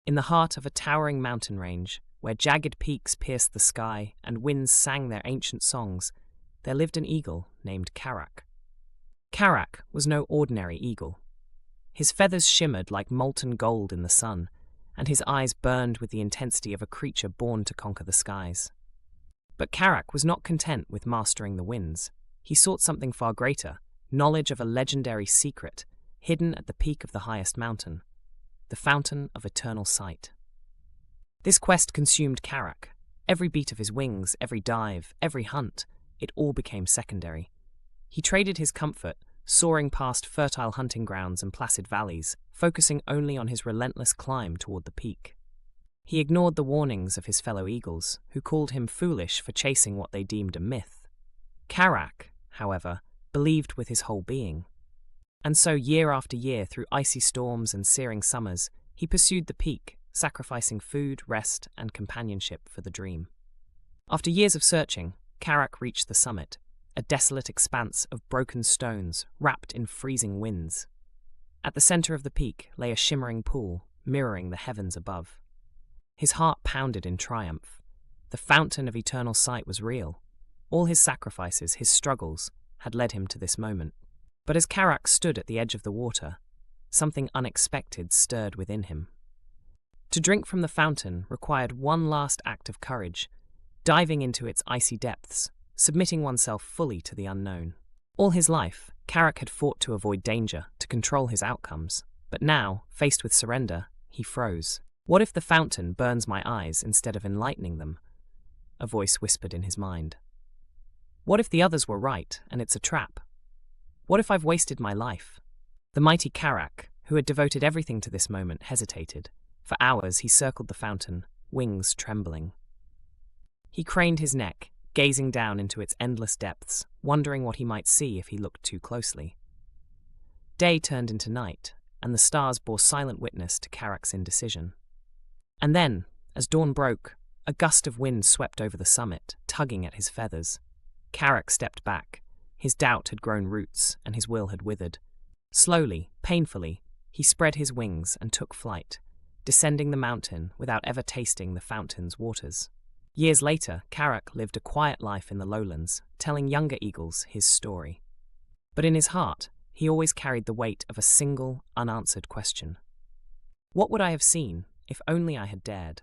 In the heart of a towering mountain range, where jagged peaks pierced the sky and winds sang their ancient songs, there lived an eagle named Karak. Karak was no ordinary eagle. His feathers shimmered like molten gold in the sun, and his eyes burned with the intensity of a creature born to conquer the skies. But Karak was not content with mastering the winds. He sought something far greater, knowledge of a legendary secret hidden at the peak of the highest mountain, the fountain of eternal sight. This quest consumed Karak. Every beat of his wings, every dive, every hunt, it all became secondary. He traded his comfort, soaring past fertile hunting grounds and placid valleys, focusing only on his relentless climb toward the peak. He ignored the warnings of his fellow eagles, who called him foolish for chasing what they deemed a myth. Karak, however, believed with his whole being. And so year after year, through icy storms and searing summers, he pursued the peak, sacrificing food, rest, and companionship for the dream. After years of searching, Karak reached the summit, a desolate expanse of broken stones wrapped in freezing winds. At the center of the peak lay a shimmering pool, mirroring the heavens above. His heart pounded in triumph. The fountain of eternal sight was real. All his sacrifices, his struggles, had led him to this moment. But as Karak stood at the edge of the water, something unexpected stirred within him. To drink from the fountain required one last act of courage, diving into its icy depths, submitting oneself fully to the unknown. All his life, Karak had fought to avoid danger, to control his outcomes. But now, faced with surrender, he froze. What if the fountain burns my eyes instead of enlightening them? A voice whispered in his mind. What if the others were right, and it's a trap? What if I've wasted my life? The mighty Karak, who had devoted everything to this moment, hesitated. For hours he circled the fountain, wings trembling. He craned his neck, gazing down into its endless depths, wondering what he might see if he looked too closely. Day turned into night, and the stars bore silent witness to Karak's indecision. And then, as dawn broke, a gust of wind swept over the summit, tugging at his feathers. Karak stepped back. His doubt had grown roots, and his will had withered. Slowly, painfully, he spread his wings and took flight, descending the mountain without ever tasting the fountain's waters. Years later, Karak lived a quiet life in the lowlands, telling younger eagles his story. But in his heart, he always carried the weight of a single, unanswered question. What would I have seen if only I had dared?